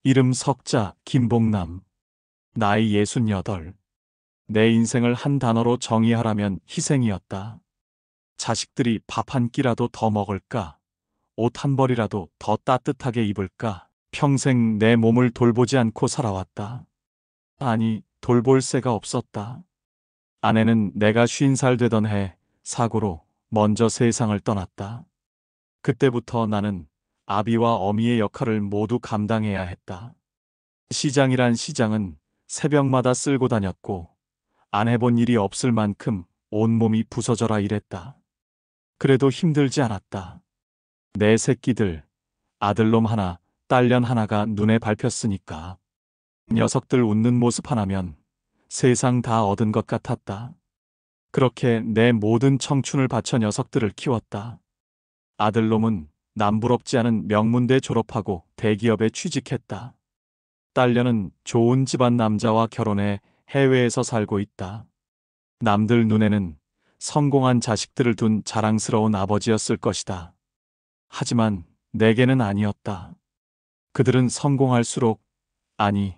이름 석자 김봉남. 나이 68. 내 인생을 한 단어로 정의하라면 희생이었다. 자식들이 밥 한 끼라도 더 먹을까? 옷 한 벌이라도 더 따뜻하게 입을까? 평생 내 몸을 돌보지 않고 살아왔다. 아니, 돌볼 새가 없었다. 아내는 내가 50살 되던 해 사고로 먼저 세상을 떠났다. 그때부터 나는 아비와 어미의 역할을 모두 감당해야 했다. 시장이란 시장은 새벽마다 쓸고 다녔고 안 해본 일이 없을 만큼 온몸이 부서져라 일했다. 그래도 힘들지 않았다. 내 새끼들, 아들놈 하나, 딸년 하나가 눈에 밟혔으니까. 녀석들 웃는 모습 하나면 세상 다 얻은 것 같았다. 그렇게 내 모든 청춘을 바쳐 녀석들을 키웠다. 아들놈은 남부럽지 않은 명문대 졸업하고 대기업에 취직했다. 딸녀는 좋은 집안 남자와 결혼해 해외에서 살고 있다. 남들 눈에는 성공한 자식들을 둔 자랑스러운 아버지였을 것이다. 하지만 내게는 아니었다. 그들은 성공할수록, 아니,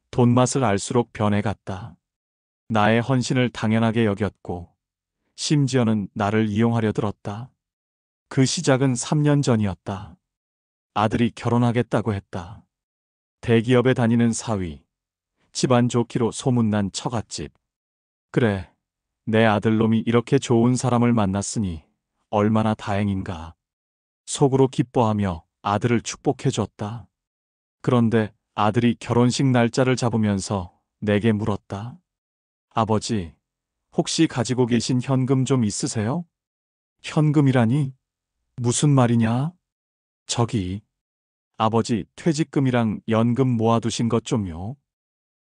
돈맛을 알수록 변해갔다. 나의 헌신을 당연하게 여겼고, 심지어는 나를 이용하려 들었다. 그 시작은 3년 전이었다. 아들이 결혼하겠다고 했다. 대기업에 다니는 사위, 집안 좋기로 소문난 처갓집. 그래, 내 아들놈이 이렇게 좋은 사람을 만났으니 얼마나 다행인가. 속으로 기뻐하며 아들을 축복해줬다. 그런데 아들이 결혼식 날짜를 잡으면서 내게 물었다. 아버지, 혹시 가지고 계신 현금 좀 있으세요? 현금이라니? 무슨 말이냐? 저기, 아버지 퇴직금이랑 연금 모아두신 것 좀요.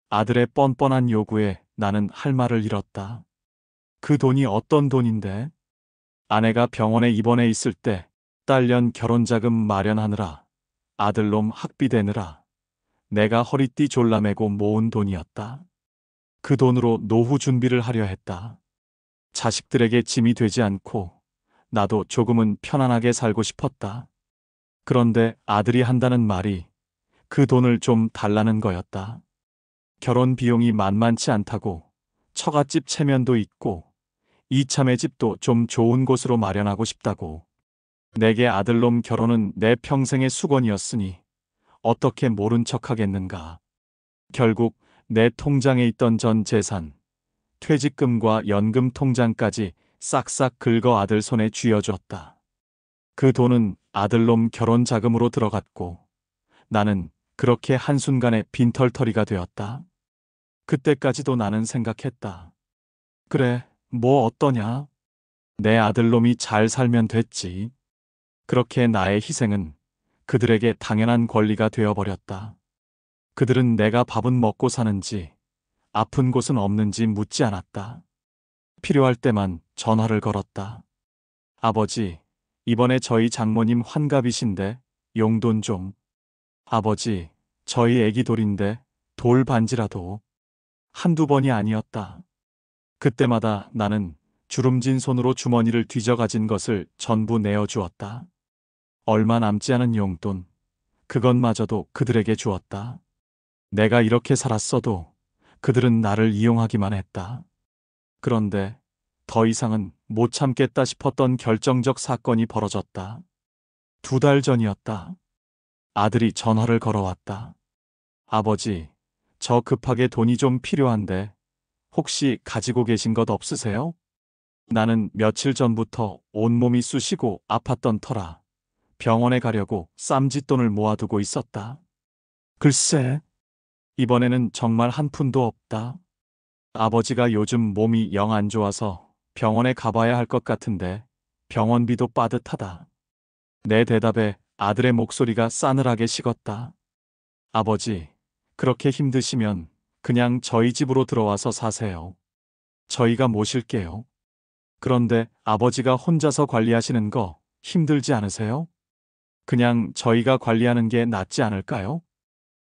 아들의 뻔뻔한 요구에 나는 할 말을 잃었다. 그 돈이 어떤 돈인데? 아내가 병원에 입원해 있을 때 딸년 결혼자금 마련하느라, 아들놈 학비 대느라 내가 허리띠 졸라매고 모은 돈이었다. 그 돈으로 노후 준비를 하려 했다. 자식들에게 짐이 되지 않고 나도 조금은 편안하게 살고 싶었다. 그런데 아들이 한다는 말이 그 돈을 좀 달라는 거였다. 결혼 비용이 만만치 않다고 처갓집 체면도 있고 이참에 집도 좀 좋은 곳으로 마련하고 싶다고. 내게 아들놈 결혼은 내 평생의 수건이었으니 어떻게 모른 척하겠는가. 결국 내 통장에 있던 전 재산, 퇴직금과 연금 통장까지 싹싹 긁어 아들 손에 쥐어줬다. 그 돈은 아들놈 결혼 자금으로 들어갔고 나는 그렇게 한순간에 빈털터리가 되었다. 그때까지도 나는 생각했다. 그래, 뭐 어떠냐? 내 아들놈이 잘 살면 됐지. 그렇게 나의 희생은 그들에게 당연한 권리가 되어버렸다. 그들은 내가 밥은 먹고 사는지, 아픈 곳은 없는지 묻지 않았다. 필요할 때만 전화를 걸었다. 아버지, 이번에 저희 장모님 환갑이신데 용돈 좀. 아버지, 저희 애기 돌인데 돌 반지라도. 한두 번이 아니었다. 그때마다 나는 주름진 손으로 주머니를 뒤져가진 것을 전부 내어주었다. 얼마 남지 않은 용돈, 그것마저도 그들에게 주었다. 내가 이렇게 살았어도 그들은 나를 이용하기만 했다. 그런데 더 이상은 못 참겠다 싶었던 결정적 사건이 벌어졌다. 2달 전이었다. 아들이 전화를 걸어왔다. 아버지, 저 급하게 돈이 좀 필요한데 혹시 가지고 계신 것 없으세요? 나는 며칠 전부터 온몸이 쑤시고 아팠던 터라 병원에 가려고 쌈짓돈을 모아두고 있었다. 글쎄, 이번에는 정말 한 푼도 없다. 아버지가 요즘 몸이 영 안 좋아서 병원에 가봐야 할 것 같은데 병원비도 빠듯하다. 내 대답에 아들의 목소리가 싸늘하게 식었다. 아버지, 그렇게 힘드시면 그냥 저희 집으로 들어와서 사세요. 저희가 모실게요. 그런데 아버지가 혼자서 관리하시는 거 힘들지 않으세요? 그냥 저희가 관리하는 게 낫지 않을까요?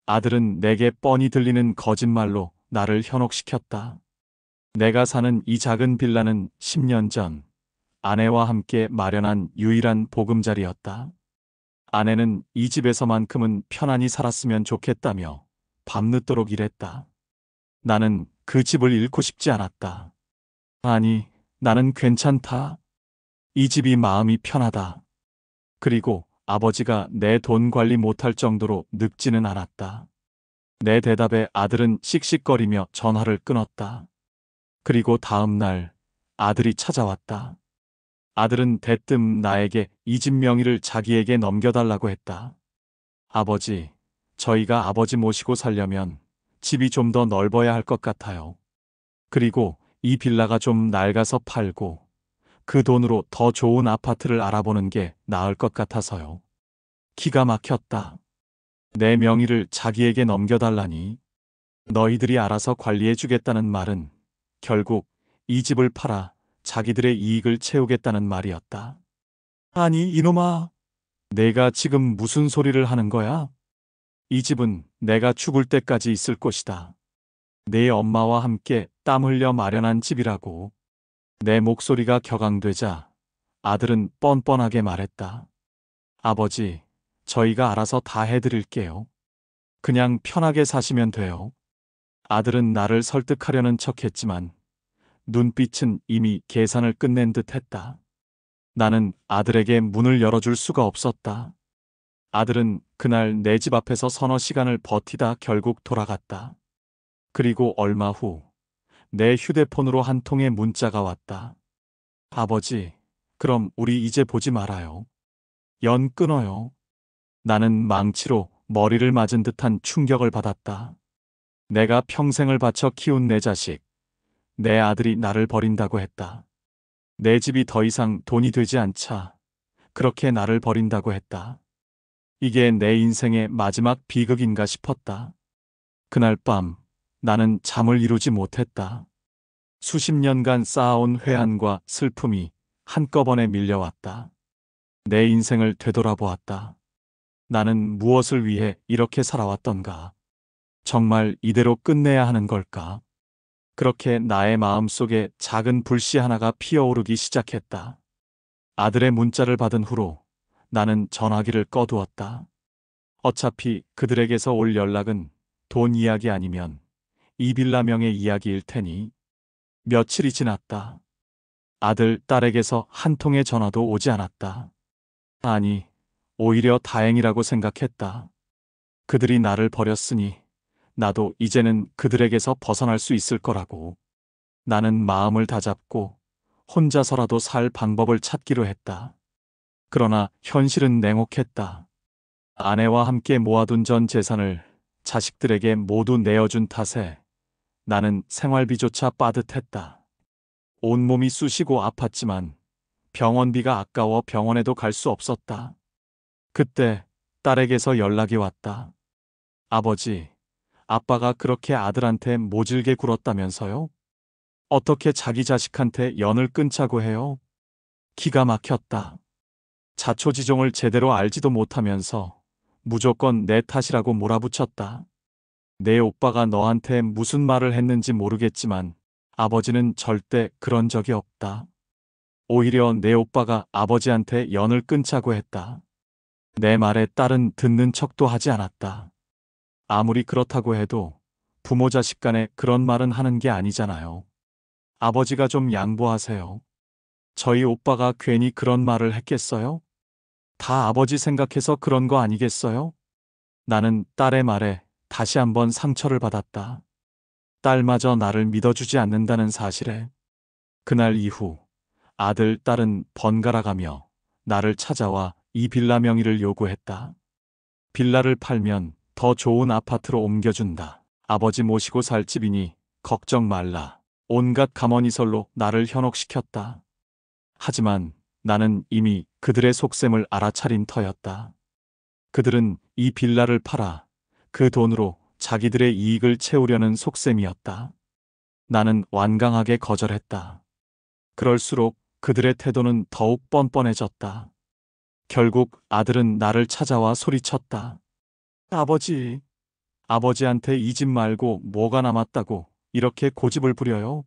아들은 내게 뻔히 들리는 거짓말로 나를 현혹시켰다. 내가 사는 이 작은 빌라는 10년 전 아내와 함께 마련한 유일한 보금자리였다. 아내는 이 집에서만큼은 편안히 살았으면 좋겠다며 밤늦도록 일했다. 나는 그 집을 잃고 싶지 않았다. 아니, 나는 괜찮다. 이 집이 마음이 편하다. 그리고 아버지가 내 돈 관리 못할 정도로 늙지는 않았다. 내 대답에 아들은 씩씩거리며 전화를 끊었다. 그리고 다음 날 아들이 찾아왔다. 아들은 대뜸 나에게 이 집 명의를 자기에게 넘겨달라고 했다. 아버지, 저희가 아버지 모시고 살려면 집이 좀 더 넓어야 할 것 같아요. 그리고 이 빌라가 좀 낡아서 팔고 그 돈으로 더 좋은 아파트를 알아보는 게 나을 것 같아서요. 기가 막혔다. 내 명의를 자기에게 넘겨달라니. 너희들이 알아서 관리해주겠다는 말은 결국 이 집을 팔아 자기들의 이익을 채우겠다는 말이었다. 아니, 이놈아. 내가 지금 무슨 소리를 하는 거야? 이 집은 내가 죽을 때까지 있을 곳이다. 내 엄마와 함께 땀 흘려 마련한 집이라고. 내 목소리가 격앙되자 아들은 뻔뻔하게 말했다. 아버지, 저희가 알아서 다 해드릴게요. 그냥 편하게 사시면 돼요. 아들은 나를 설득하려는 척했지만 눈빛은 이미 계산을 끝낸 듯 했다. 나는 아들에게 문을 열어줄 수가 없었다. 아들은 그날 내 집 앞에서 서너 시간을 버티다 결국 돌아갔다. 그리고 얼마 후 내 휴대폰으로 한 통의 문자가 왔다. 아버지, 그럼 우리 이제 보지 말아요. 연 끊어요. 나는 망치로 머리를 맞은 듯한 충격을 받았다. 내가 평생을 바쳐 키운 내 자식, 내 아들이 나를 버린다고 했다. 내 집이 더 이상 돈이 되지 않자 그렇게 나를 버린다고 했다. 이게 내 인생의 마지막 비극인가 싶었다. 그날 밤 나는 잠을 이루지 못했다. 수십 년간 쌓아온 회한과 슬픔이 한꺼번에 밀려왔다. 내 인생을 되돌아보았다. 나는 무엇을 위해 이렇게 살아왔던가? 정말 이대로 끝내야 하는 걸까? 그렇게 나의 마음속에 작은 불씨 하나가 피어오르기 시작했다. 아들의 문자를 받은 후로 나는 전화기를 꺼두었다. 어차피 그들에게서 올 연락은 돈 이야기 아니면 이 빌라명의 이야기일 테니. 며칠이 지났다. 아들, 딸에게서 한 통의 전화도 오지 않았다. 아니, 오히려 다행이라고 생각했다. 그들이 나를 버렸으니 나도 이제는 그들에게서 벗어날 수 있을 거라고. 나는 마음을 다잡고 혼자서라도 살 방법을 찾기로 했다. 그러나 현실은 냉혹했다. 아내와 함께 모아둔 전 재산을 자식들에게 모두 내어준 탓에 나는 생활비조차 빠듯했다. 온몸이 쑤시고 아팠지만 병원비가 아까워 병원에도 갈 수 없었다. 그때 딸에게서 연락이 왔다. 아버지, 아빠가 그렇게 아들한테 모질게 굴었다면서요? 어떻게 자기 자식한테 연을 끊자고 해요? 기가 막혔다. 자초지종을 제대로 알지도 못하면서 무조건 내 탓이라고 몰아붙였다. 내 오빠가 너한테 무슨 말을 했는지 모르겠지만 아버지는 절대 그런 적이 없다. 오히려 내 오빠가 아버지한테 연을 끊자고 했다. 내 말에 딸은 듣는 척도 하지 않았다. 아무리 그렇다고 해도 부모 자식 간에 그런 말은 하는 게 아니잖아요. 아버지가 좀 양보하세요. 저희 오빠가 괜히 그런 말을 했겠어요? 다 아버지 생각해서 그런 거 아니겠어요? 나는 딸의 말에 다시 한번 상처를 받았다. 딸마저 나를 믿어주지 않는다는 사실에. 그날 이후 아들, 딸은 번갈아가며 나를 찾아와 이 빌라 명의를 요구했다. 빌라를 팔면 더 좋은 아파트로 옮겨준다. 아버지 모시고 살 집이니 걱정 말라. 온갖 가머니설로 나를 현혹시켰다. 하지만 나는 이미 그들의 속셈을 알아차린 터였다. 그들은 이 빌라를 팔아 그 돈으로 자기들의 이익을 채우려는 속셈이었다. 나는 완강하게 거절했다. 그럴수록 그들의 태도는 더욱 뻔뻔해졌다. 결국 아들은 나를 찾아와 소리쳤다. 아버지, 아버지한테 이 집 말고 뭐가 남았다고 이렇게 고집을 부려요?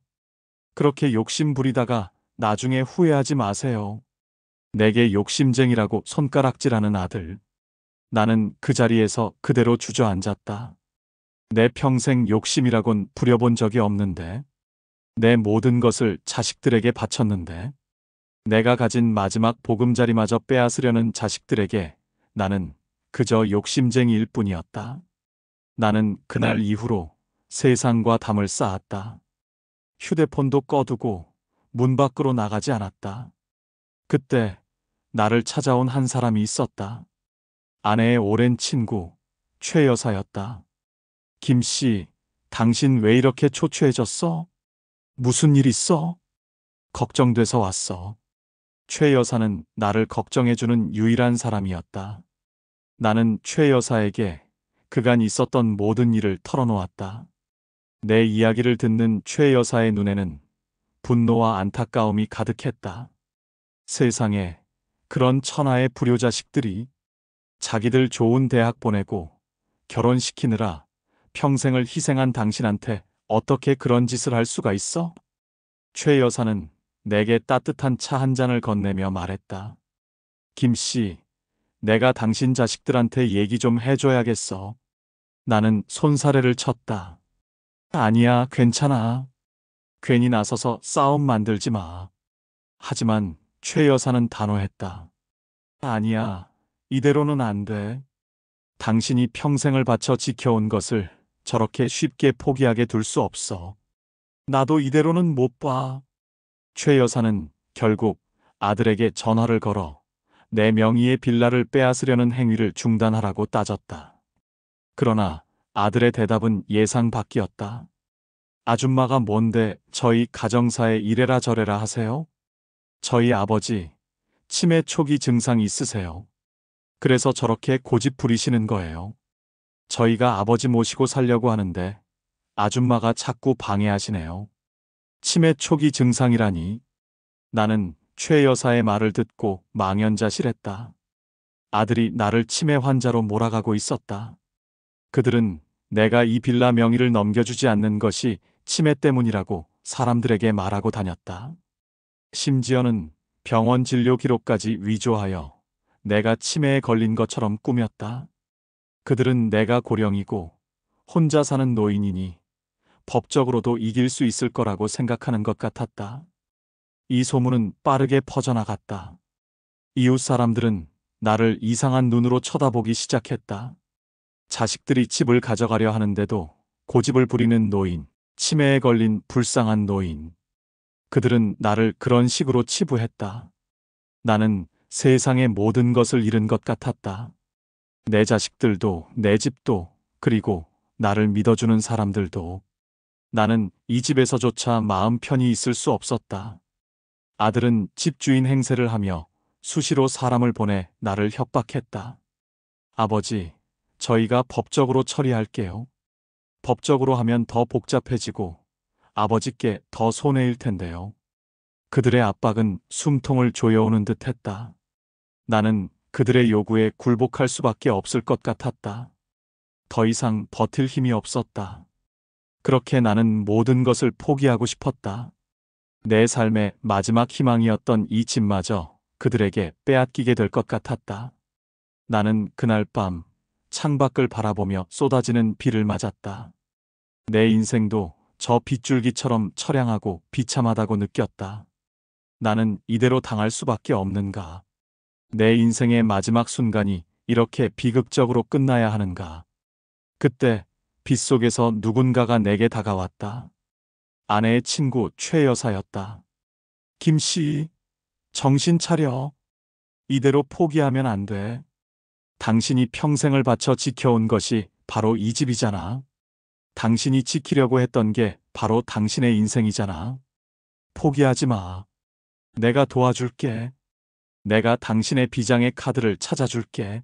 그렇게 욕심 부리다가 나중에 후회하지 마세요. 내게 욕심쟁이라고 손가락질하는 아들. 나는 그 자리에서 그대로 주저앉았다. 내 평생 욕심이라곤 부려본 적이 없는데, 내 모든 것을 자식들에게 바쳤는데, 내가 가진 마지막 보금자리마저 빼앗으려는 자식들에게 나는 그저 욕심쟁이일 뿐이었다. 나는 그날 이후로 세상과 담을 쌓았다. 휴대폰도 꺼두고 문 밖으로 나가지 않았다. 그때 나를 찾아온 한 사람이 있었다. 아내의 오랜 친구 최 여사였다. 김 씨, 당신 왜 이렇게 초췌해졌어? 무슨 일 있어? 걱정돼서 왔어. 최 여사는 나를 걱정해주는 유일한 사람이었다. 나는 최 여사에게 그간 있었던 모든 일을 털어놓았다. 내 이야기를 듣는 최 여사의 눈에는 분노와 안타까움이 가득했다. 세상에 그런 천하의 불효자식들이 자기들 좋은 대학 보내고 결혼시키느라 평생을 희생한 당신한테 어떻게 그런 짓을 할 수가 있어? 최 여사는 내게 따뜻한 차 한 잔을 건네며 말했다. 김 씨, 내가 당신 자식들한테 얘기 좀 해줘야겠어. 나는 손사래를 쳤다. 아니야, 괜찮아. 괜히 나서서 싸움 만들지 마. 하지만 최 여사는 단호했다. 아니야, 이대로는 안 돼. 당신이 평생을 바쳐 지켜온 것을 저렇게 쉽게 포기하게 둘 수 없어. 나도 이대로는 못 봐. 최 여사는 결국 아들에게 전화를 걸어 내 명의의 빌라를 빼앗으려는 행위를 중단하라고 따졌다. 그러나 아들의 대답은 예상 밖이었다. 아줌마가 뭔데 저희 가정사에 이래라 저래라 하세요? 저희 아버지 치매 초기 증상이 있으세요. 그래서 저렇게 고집 부리시는 거예요. 저희가 아버지 모시고 살려고 하는데 아줌마가 자꾸 방해하시네요. 치매 초기 증상이라니. 나는 최 여사의 말을 듣고 망연자실했다. 아들이 나를 치매 환자로 몰아가고 있었다. 그들은 내가 이 빌라 명의를 넘겨주지 않는 것이 치매 때문이라고 사람들에게 말하고 다녔다. 심지어는 병원 진료 기록까지 위조하여 내가 치매에 걸린 것처럼 꾸몄다. 그들은 내가 고령이고 혼자 사는 노인이니 법적으로도 이길 수 있을 거라고 생각하는 것 같았다. 이 소문은 빠르게 퍼져나갔다. 이웃 사람들은 나를 이상한 눈으로 쳐다보기 시작했다. 자식들이 집을 가져가려 하는데도 고집을 부리는 노인, 치매에 걸린 불쌍한 노인. 그들은 나를 그런 식으로 치부했다. 나는 세상의 모든 것을 잃은 것 같았다. 내 자식들도, 내 집도, 그리고 나를 믿어주는 사람들도. 나는 이 집에서조차 마음 편히 있을 수 없었다. 아들은 집주인 행세를 하며 수시로 사람을 보내 나를 협박했다. 아버지, 저희가 법적으로 처리할게요. 법적으로 하면 더 복잡해지고 아버지께 더 손해일 텐데요. 그들의 압박은 숨통을 조여오는 듯 했다. 나는 그들의 요구에 굴복할 수밖에 없을 것 같았다. 더 이상 버틸 힘이 없었다. 그렇게 나는 모든 것을 포기하고 싶었다. 내 삶의 마지막 희망이었던 이 집마저 그들에게 빼앗기게 될 것 같았다. 나는 그날 밤 창밖을 바라보며 쏟아지는 비를 맞았다. 내 인생도 저 빗줄기처럼 처량하고 비참하다고 느꼈다. 나는 이대로 당할 수밖에 없는가? 내 인생의 마지막 순간이 이렇게 비극적으로 끝나야 하는가? 그때 빗속에서 누군가가 내게 다가왔다. 아내의 친구 최 여사였다. 김 씨, 정신 차려. 이대로 포기하면 안 돼. 당신이 평생을 바쳐 지켜온 것이 바로 이 집이잖아. 당신이 지키려고 했던 게 바로 당신의 인생이잖아. 포기하지 마. 내가 도와줄게. 내가 당신의 비장의 카드를 찾아줄게.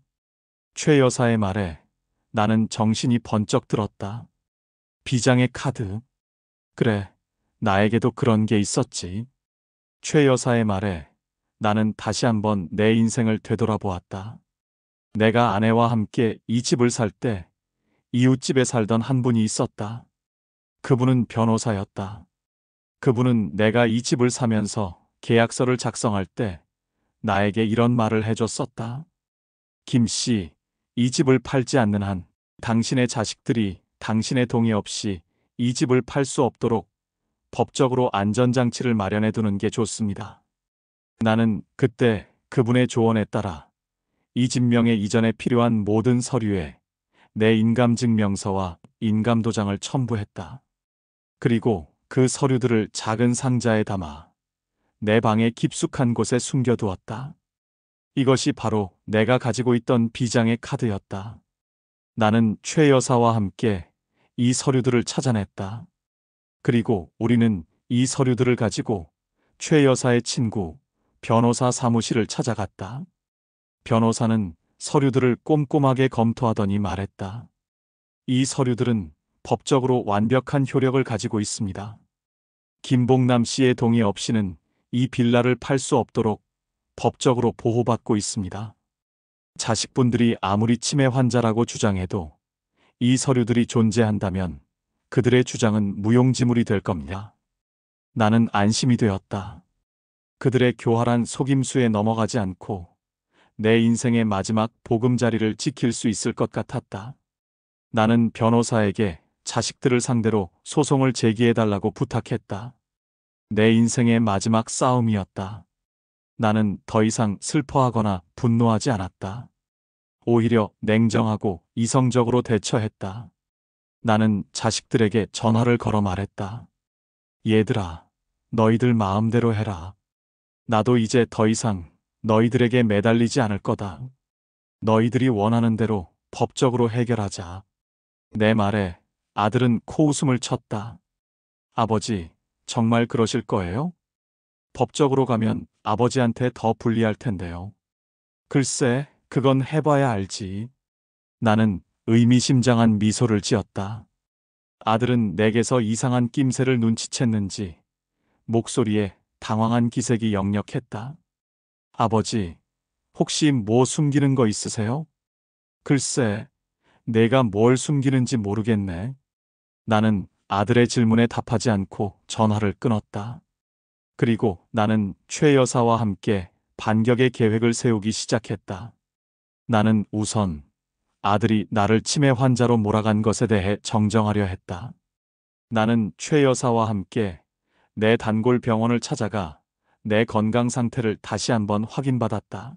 최 여사의 말에 나는 정신이 번쩍 들었다. 비장의 카드. 그래, 나에게도 그런 게 있었지. 최 여사의 말에 나는 다시 한번 내 인생을 되돌아보았다. 내가 아내와 함께 이 집을 살 때 이웃집에 살던 한 분이 있었다. 그분은 변호사였다. 그분은 내가 이 집을 사면서 계약서를 작성할 때 나에게 이런 말을 해줬었다. 김 씨, 이 집을 팔지 않는 한 당신의 자식들이 당신의 동의 없이 이 집을 팔 수 없도록 법적으로 안전장치를 마련해 두는 게 좋습니다. 나는 그때 그분의 조언에 따라 이 집 명의 이전에 필요한 모든 서류에 내 인감증명서와 인감도장을 첨부했다. 그리고 그 서류들을 작은 상자에 담아 내 방의 깊숙한 곳에 숨겨두었다. 이것이 바로 내가 가지고 있던 비장의 카드였다. 나는 최 여사와 함께 이 서류들을 찾아냈다. 그리고 우리는 이 서류들을 가지고 최 여사의 친구 변호사 사무실을 찾아갔다. 변호사는 서류들을 꼼꼼하게 검토하더니 말했다. 이 서류들은 법적으로 완벽한 효력을 가지고 있습니다. 김봉남 씨의 동의 없이는 이 빌라를 팔 수 없도록 법적으로 보호받고 있습니다. 자식분들이 아무리 치매 환자라고 주장해도 이 서류들이 존재한다면 그들의 주장은 무용지물이 될 겁니다. 나는 안심이 되었다. 그들의 교활한 속임수에 넘어가지 않고 내 인생의 마지막 보금자리를 지킬 수 있을 것 같았다. 나는 변호사에게 자식들을 상대로 소송을 제기해달라고 부탁했다. 내 인생의 마지막 싸움이었다. 나는 더 이상 슬퍼하거나 분노하지 않았다. 오히려 냉정하고 이성적으로 대처했다. 나는 자식들에게 전화를 걸어 말했다. 얘들아, 너희들 마음대로 해라. 나도 이제 더 이상 너희들에게 매달리지 않을 거다. 너희들이 원하는 대로 법적으로 해결하자. 내 말에 아들은 코웃음을 쳤다. 아버지, 정말 그러실 거예요? 법적으로 가면 아버지한테 더 불리할 텐데요. 글쎄, 그건 해봐야 알지. 나는 의미심장한 미소를 지었다. 아들은 내게서 이상한 낌새를 눈치챘는지 목소리에 당황한 기색이 역력했다. 아버지, 혹시 뭐 숨기는 거 있으세요? 글쎄, 내가 뭘 숨기는지 모르겠네. 나는 아들의 질문에 답하지 않고 전화를 끊었다. 그리고 나는 최 여사와 함께 반격의 계획을 세우기 시작했다. 나는 우선 아들이 나를 치매 환자로 몰아간 것에 대해 정정하려 했다. 나는 최 여사와 함께 내 단골 병원을 찾아가 내 건강 상태를 다시 한번 확인받았다.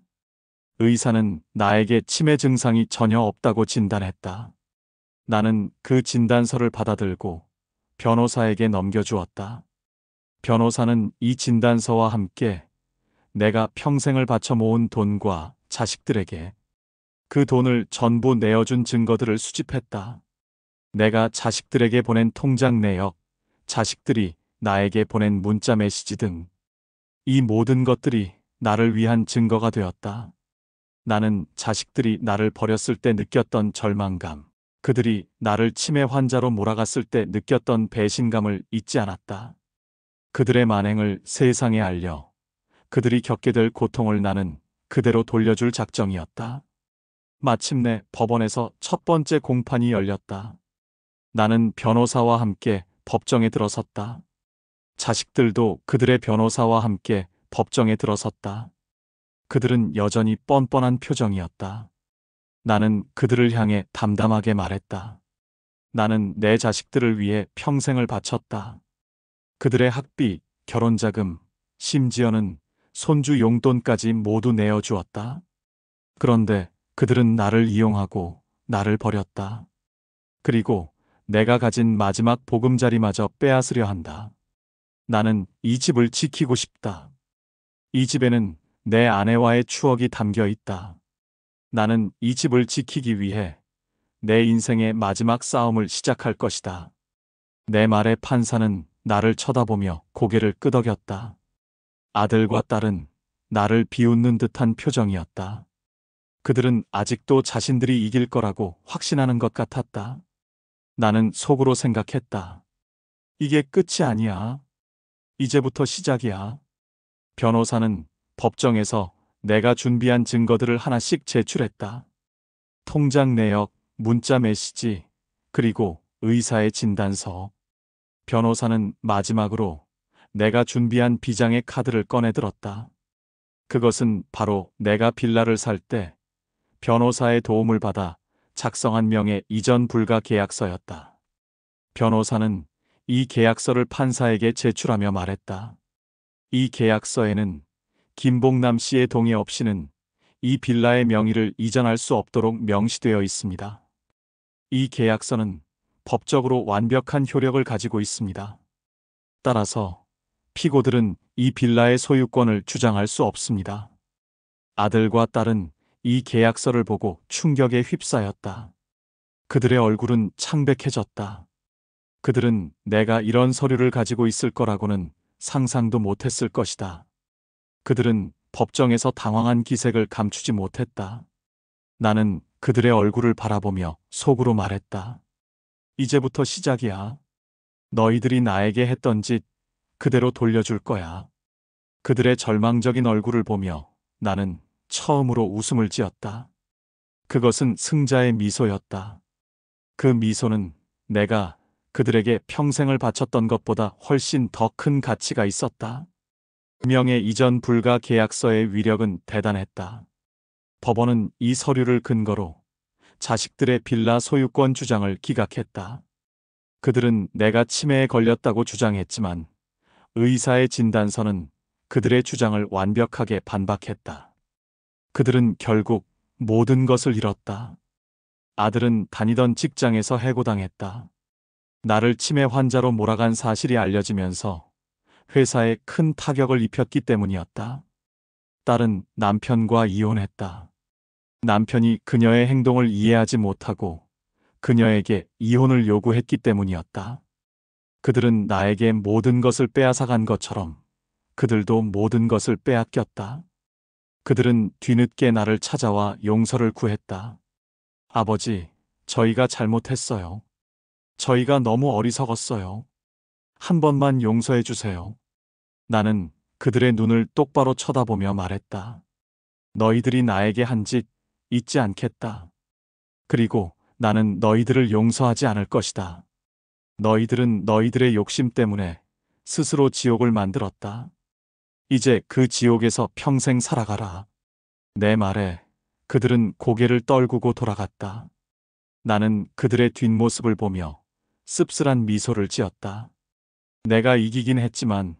의사는 나에게 치매 증상이 전혀 없다고 진단했다. 나는 그 진단서를 받아들고 변호사에게 넘겨주었다. 변호사는 이 진단서와 함께 내가 평생을 바쳐 모은 돈과 자식들에게 그 돈을 전부 내어준 증거들을 수집했다. 내가 자식들에게 보낸 통장 내역, 자식들이 나에게 보낸 문자 메시지 등 이 모든 것들이 나를 위한 증거가 되었다. 나는 자식들이 나를 버렸을 때 느꼈던 절망감, 그들이 나를 치매 환자로 몰아갔을 때 느꼈던 배신감을 잊지 않았다. 그들의 만행을 세상에 알려 그들이 겪게 될 고통을 나는 그대로 돌려줄 작정이었다. 마침내 법원에서 첫 번째 공판이 열렸다. 나는 변호사와 함께 법정에 들어섰다. 자식들도 그들의 변호사와 함께 법정에 들어섰다. 그들은 여전히 뻔뻔한 표정이었다. 나는 그들을 향해 담담하게 말했다. 나는 내 자식들을 위해 평생을 바쳤다. 그들의 학비, 결혼자금, 심지어는 손주 용돈까지 모두 내어주었다. 그런데 그들은 나를 이용하고 나를 버렸다. 그리고 내가 가진 마지막 보금자리마저 빼앗으려 한다. 나는 이 집을 지키고 싶다. 이 집에는 내 아내와의 추억이 담겨 있다. 나는 이 집을 지키기 위해 내 인생의 마지막 싸움을 시작할 것이다. 내 말에 판사는 나를 쳐다보며 고개를 끄덕였다. 아들과 딸은 나를 비웃는 듯한 표정이었다. 그들은 아직도 자신들이 이길 거라고 확신하는 것 같았다. 나는 속으로 생각했다. 이게 끝이 아니야. 이제부터 시작이야. 변호사는 법정에서 내가 준비한 증거들을 하나씩 제출했다. 통장 내역, 문자 메시지, 그리고 의사의 진단서. 변호사는 마지막으로 내가 준비한 비장의 카드를 꺼내 들었다. 그것은 바로 내가 빌라를 살 때 변호사의 도움을 받아 작성한 명예 이전 불가 계약서였다. 변호사는 이 계약서를 판사에게 제출하며 말했다. 이 계약서에는 김봉남 씨의 동의 없이는 이 빌라의 명의를 이전할 수 없도록 명시되어 있습니다. 이 계약서는 법적으로 완벽한 효력을 가지고 있습니다. 따라서 피고들은 이 빌라의 소유권을 주장할 수 없습니다. 아들과 딸은 이 계약서를 보고 충격에 휩싸였다. 그들의 얼굴은 창백해졌다. 그들은 내가 이런 서류를 가지고 있을 거라고는 상상도 못했을 것이다. 그들은 법정에서 당황한 기색을 감추지 못했다. 나는 그들의 얼굴을 바라보며 속으로 말했다. 이제부터 시작이야. 너희들이 나에게 했던 짓 그대로 돌려줄 거야. 그들의 절망적인 얼굴을 보며 나는 처음으로 웃음을 지었다. 그것은 승자의 미소였다. 그 미소는 내가 그들에게 평생을 바쳤던 것보다 훨씬 더 큰 가치가 있었다. 명예 이전 불가 계약서의 위력은 대단했다. 법원은 이 서류를 근거로 자식들의 빌라 소유권 주장을 기각했다. 그들은 내가 치매에 걸렸다고 주장했지만 의사의 진단서는 그들의 주장을 완벽하게 반박했다. 그들은 결국 모든 것을 잃었다. 아들은 다니던 직장에서 해고당했다. 나를 치매 환자로 몰아간 사실이 알려지면서 회사에 큰 타격을 입혔기 때문이었다. 딸은 남편과 이혼했다. 남편이 그녀의 행동을 이해하지 못하고 그녀에게 이혼을 요구했기 때문이었다. 그들은 나에게 모든 것을 빼앗아간 것처럼 그들도 모든 것을 빼앗겼다. 그들은 뒤늦게 나를 찾아와 용서를 구했다. 아버지, 저희가 잘못했어요. 저희가 너무 어리석었어요. 한 번만 용서해 주세요. 나는 그들의 눈을 똑바로 쳐다보며 말했다. 너희들이 나에게 한 짓 잊지 않겠다. 그리고 나는 너희들을 용서하지 않을 것이다. 너희들은 너희들의 욕심 때문에 스스로 지옥을 만들었다. 이제 그 지옥에서 평생 살아가라. 내 말에 그들은 고개를 떨구고 돌아갔다. 나는 그들의 뒷모습을 보며 씁쓸한 미소를 지었다. 내가 이기긴 했지만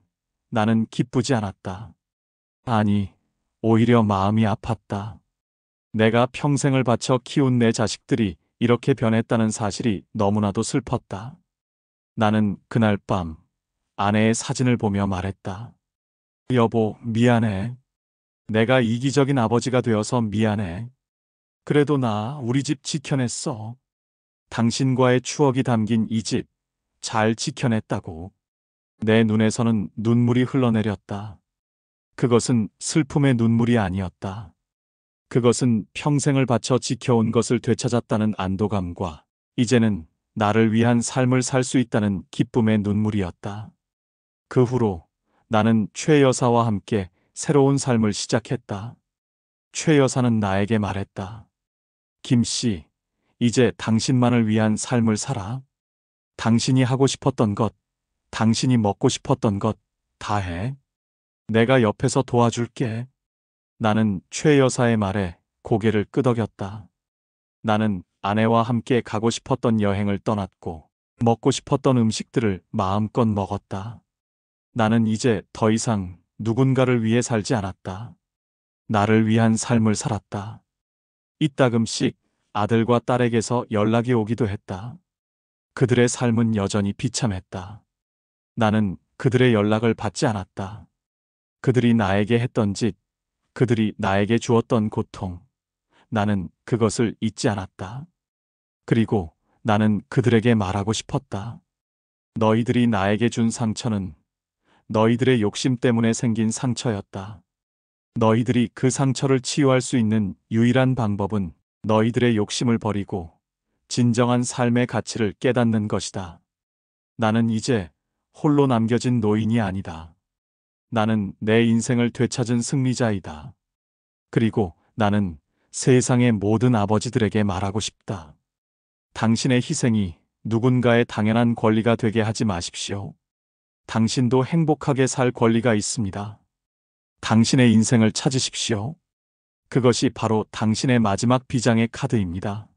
나는 기쁘지 않았다. 아니, 오히려 마음이 아팠다. 내가 평생을 바쳐 키운 내 자식들이 이렇게 변했다는 사실이 너무나도 슬펐다. 나는 그날 밤 아내의 사진을 보며 말했다. 여보, 미안해. 내가 이기적인 아버지가 되어서 미안해. 그래도 나 우리 집 지켜냈어. 당신과의 추억이 담긴 이 집 잘 지켜냈다고. 내 눈에서는 눈물이 흘러내렸다. 그것은 슬픔의 눈물이 아니었다. 그것은 평생을 바쳐 지켜온 것을 되찾았다는 안도감과 이제는 나를 위한 삶을 살 수 있다는 기쁨의 눈물이었다. 그 후로 나는 최 여사와 함께 새로운 삶을 시작했다. 최 여사는 나에게 말했다. 김 씨, 이제 당신만을 위한 삶을 살아. 당신이 하고 싶었던 것, 당신이 먹고 싶었던 것 다 해. 내가 옆에서 도와줄게. 나는 최 여사의 말에 고개를 끄덕였다. 나는 아내와 함께 가고 싶었던 여행을 떠났고 먹고 싶었던 음식들을 마음껏 먹었다. 나는 이제 더 이상 누군가를 위해 살지 않았다. 나를 위한 삶을 살았다. 이따금씩 아들과 딸에게서 연락이 오기도 했다. 그들의 삶은 여전히 비참했다. 나는 그들의 연락을 받지 않았다. 그들이 나에게 했던 짓, 그들이 나에게 주었던 고통, 나는 그것을 잊지 않았다. 그리고 나는 그들에게 말하고 싶었다. 너희들이 나에게 준 상처는 너희들의 욕심 때문에 생긴 상처였다. 너희들이 그 상처를 치유할 수 있는 유일한 방법은 너희들의 욕심을 버리고 진정한 삶의 가치를 깨닫는 것이다. 나는 이제 홀로 남겨진 노인이 아니다. 나는 내 인생을 되찾은 승리자이다. 그리고 나는 세상의 모든 아버지들에게 말하고 싶다. 당신의 희생이 누군가의 당연한 권리가 되게 하지 마십시오. 당신도 행복하게 살 권리가 있습니다. 당신의 인생을 찾으십시오. 그것이 바로 당신의 마지막 비장의 카드입니다.